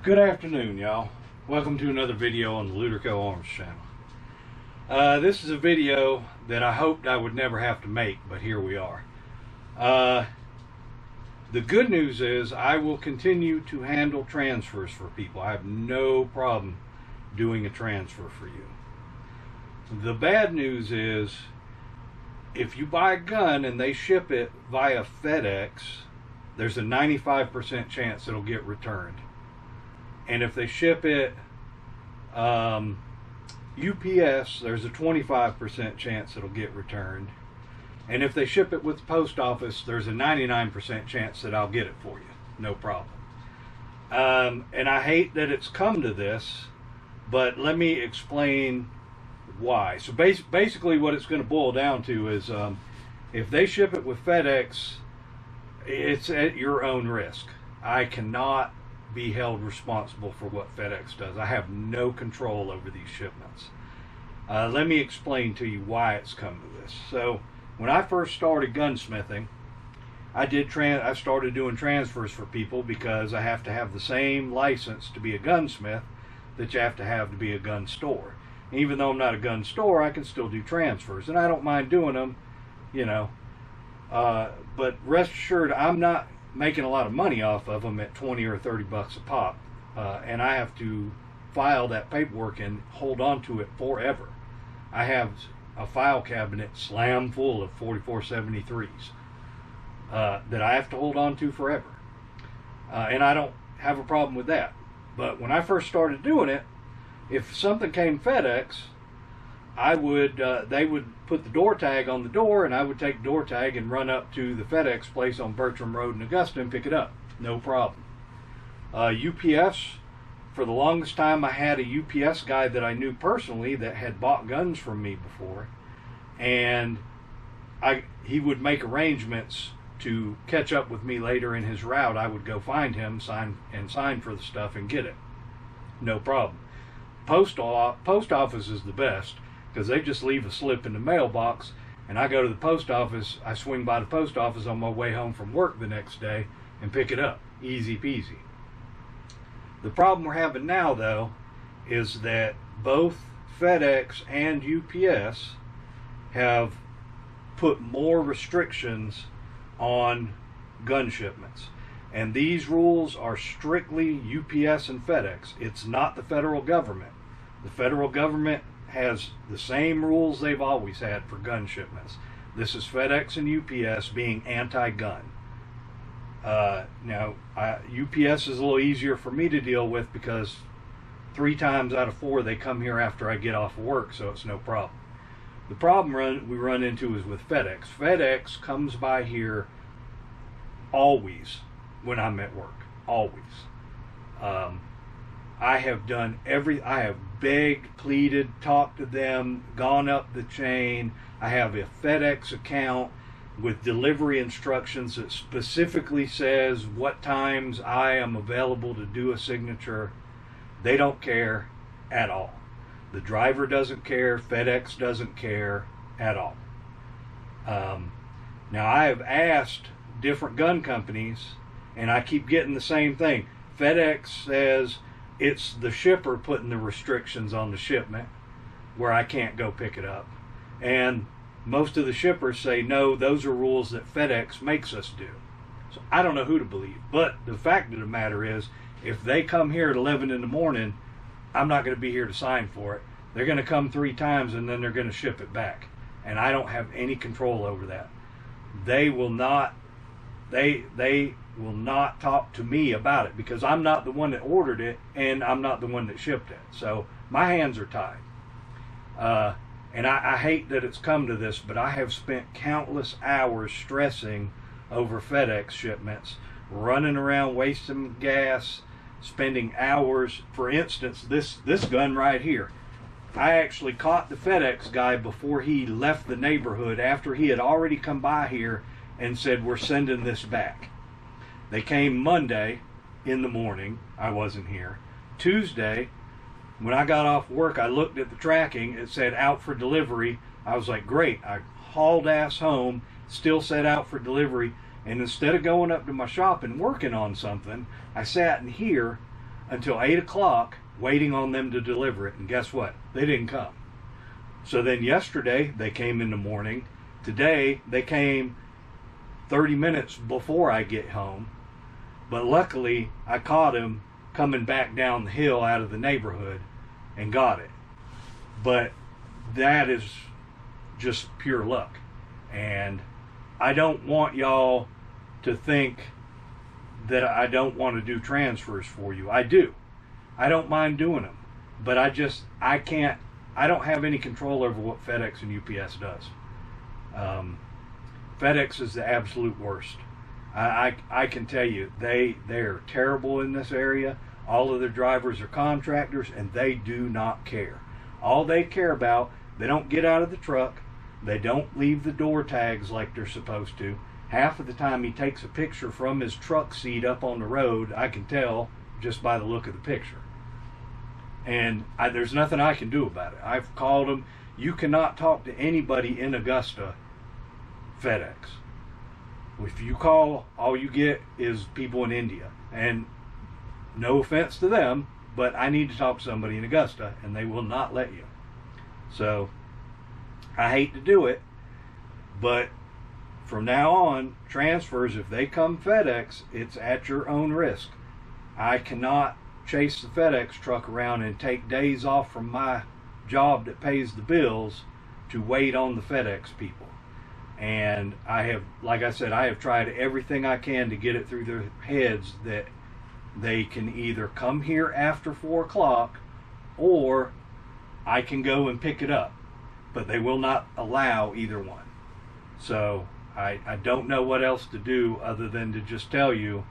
Good afternoon, y'all. Welcome to another video on the Luderco Arms channel. This is a video that I hoped I would never have to make, but here we are. The good news is I will continue to handle transfers for people. I have no problem doing a transfer for you. The bad news is if you buy a gun and they ship it via FedEx, there's a 95% chance it'll get returned. And if they ship it UPS, there's a 25% chance it'll get returned. And if they ship it with the post office, there's a 99% chance that I'll get it for you. No problem. And I hate that it's come to this, but let me explain why. So basically what it's going to boil down to is if they ship it with FedEx, it's at your own risk. I cannot be held responsible for what FedEx does. I have no control over these shipments. Let me explain to you why it's come to this. So when I first started gunsmithing, I started doing transfers for people because I have to have the same license to be a gunsmith that you have to be a gun store. And even though I'm not a gun store, I can still do transfers, and I don't mind doing them, you know. But rest assured, I'm not making a lot of money off of them at 20 or 30 bucks a pop, and I have to file that paperwork and hold on to it forever. I have a file cabinet slam full of 4473s that I have to hold on to forever, and I don't have a problem with that. But when I first started doing it, if something came FedEx, they would put the door tag on the door, and I would take the door tag and run up to the FedEx place on Bertram Road in Augusta and pick it up. No problem. UPS, for the longest time I had a UPS guy that I knew personally that had bought guns from me before, and he would make arrangements to catch up with me later in his route. I would go find him, sign for the stuff and get it. No problem. Post office is the best, because they just leave a slip in the mailbox, and I go to the post office. I swing by the post office on my way home from work the next day and pick it up. Easy peasy. The problem we're having now, though, is that both FedEx and UPS have put more restrictions on gun shipments. And these rules are strictly UPS and FedEx. It's not the federal government. The federal government has the same rules they've always had for gun shipments. This is FedEx and UPS being anti-gun. Now, UPS is a little easier for me to deal with because 3 times out of 4 they come here after I get off of work, so it's no problem. The problem we run into is with FedEx. FedEx comes by here always when I'm at work. Always. I have done I have begged, pleaded, talked to them, gone up the chain. I have a FedEx account with delivery instructions that specifically says what times I am available to do a signature. They don't care at all. The driver doesn't care. FedEx doesn't care at all. Now, I have asked different gun companies, and I keep getting the same thing. FedEx says it's the shipper putting the restrictions on the shipment where I can't go pick it up. And most of the shippers say, no, those are rules that FedEx makes us do. So I don't know who to believe. But the fact of the matter is, if they come here at 11 in the morning, I'm not going to be here to sign for it. They're going to come 3 times and then they're going to ship it back. And I don't have any control over that. They will not talk to me about it because I'm not the one that ordered it and I'm not the one that shipped it. So my hands are tied. And I hate that it's come to this, but I have spent countless hours stressing over FedEx shipments, running around wasting gas, spending hours. For instance, this gun right here. I actually caught the FedEx guy before he left the neighborhood, after he had already come by here and said, we're sending this back. They came Monday in the morning. I wasn't here. Tuesday, when I got off work, I looked at the tracking. It said out for delivery. I was like, great. I hauled ass home, still said out for delivery. And instead of going up to my shop and working on something, I sat in here until 8 o'clock waiting on them to deliver it, and guess what? They didn't come. So then yesterday they came in the morning. Today they came 30 minutes before I get home, but luckily I caught him coming back down the hill out of the neighborhood and got it. But that is just pure luck, and I don't want y'all to think that I don't want to do transfers for you. I do. I don't mind doing them, but I can't. I don't have any control over what FedEx and UPS does. FedEx is the absolute worst. I can tell you, they're terrible in this area. All of their drivers are contractors, and they do not care. All they care about, they don't get out of the truck. They don't leave the door tags like they're supposed to. Half of the time he takes a picture from his truck seat up on the road. I can tell just by the look of the picture. And there's nothing I can do about it. I've called them. You cannot talk to anybody in Augusta FedEx. If you call, all you get is people in India. And no offense to them, but I need to talk to somebody in Augusta, and they will not let you. So I hate to do it, but from now on, transfers, if they come FedEx, it's at your own risk. I cannot chase the FedEx truck around and take days off from my job that pays the bills to wait on the FedEx people. And I have, like I said, I have tried everything I can to get it through their heads that they can either come here after 4 o'clock or I can go and pick it up. But they will not allow either one. So I don't know what else to do other than to just tell you,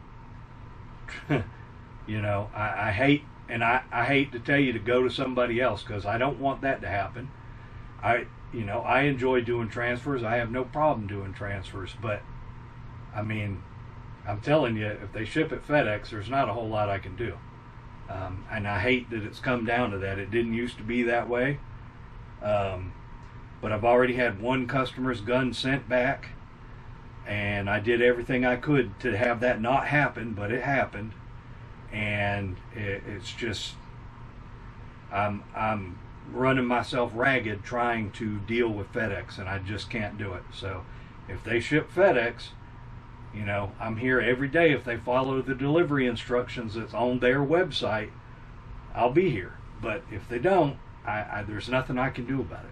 you know, I hate to tell you to go to somebody else, because I don't want that to happen. I enjoy doing transfers. I have no problem doing transfers, but I mean, I'm telling you, if they ship at FedEx, there's not a whole lot I can do. And I hate that it's come down to that. It didn't used to be that way. But I've already had one customer's gun sent back, and I did everything I could to have that not happen, but it happened. And it's just, I'm running myself ragged trying to deal with FedEx, and I just can't do it. So if they ship FedEx, you know, I'm here every day. If they follow the delivery instructions that's on their website, I'll be here. But if they don't, there's nothing I can do about it.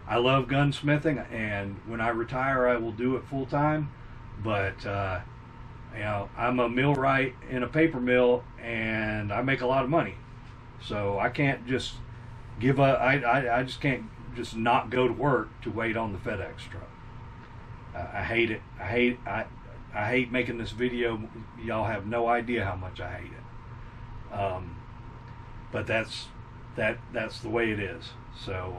I love gunsmithing, and when I retire, I will do it full time. But you know, I'm a millwright in a paper mill, and I make a lot of money, so I can't just give up. I just can't just not go to work to wait on the FedEx truck. I hate it. I hate making this video. Y'all have no idea how much I hate it. But that's the way it is. So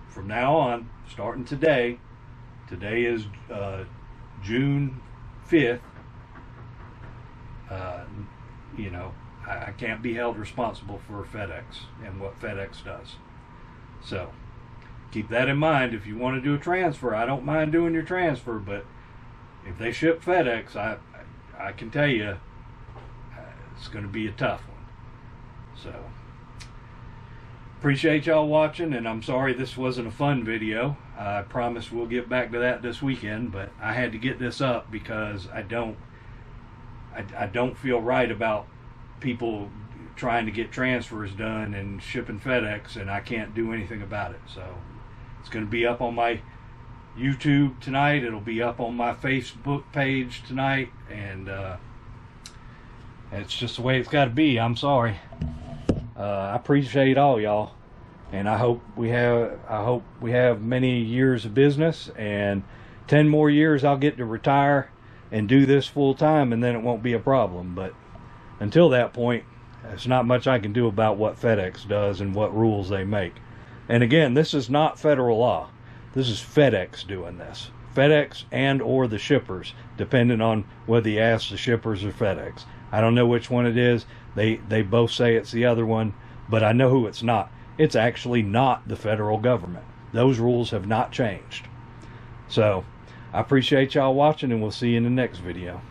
from now on, starting today is June 5th. You know, I can't be held responsible for FedEx and what FedEx does. So keep that in mind. If you want to do a transfer, I don't mind doing your transfer, but if they ship FedEx, I can tell you it's going to be a tough one. So appreciate y'all watching, and I'm sorry this wasn't a fun video. I promise we'll get back to that this weekend, but I had to get this up because I don't feel right about people trying to get transfers done and shipping FedEx, and I can't do anything about it. So it's going to be up on my YouTube tonight. It'll be up on my Facebook page tonight, and it's just the way it's got to be. I'm sorry. I appreciate all y'all, and I hope we have many years of business, and 10 more years I'll get to retire and do this full time, and then it won't be a problem. But until that point, there's not much I can do about what FedEx does and what rules they make. And again, this is not federal law. This is FedEx doing this. FedEx and or the shippers, depending on whether you ask the shippers or FedEx. I don't know which one it is. They both say it's the other one, but I know who it's not. It's actually not the federal government. Those rules have not changed. So I appreciate y'all watching, and we'll see you in the next video.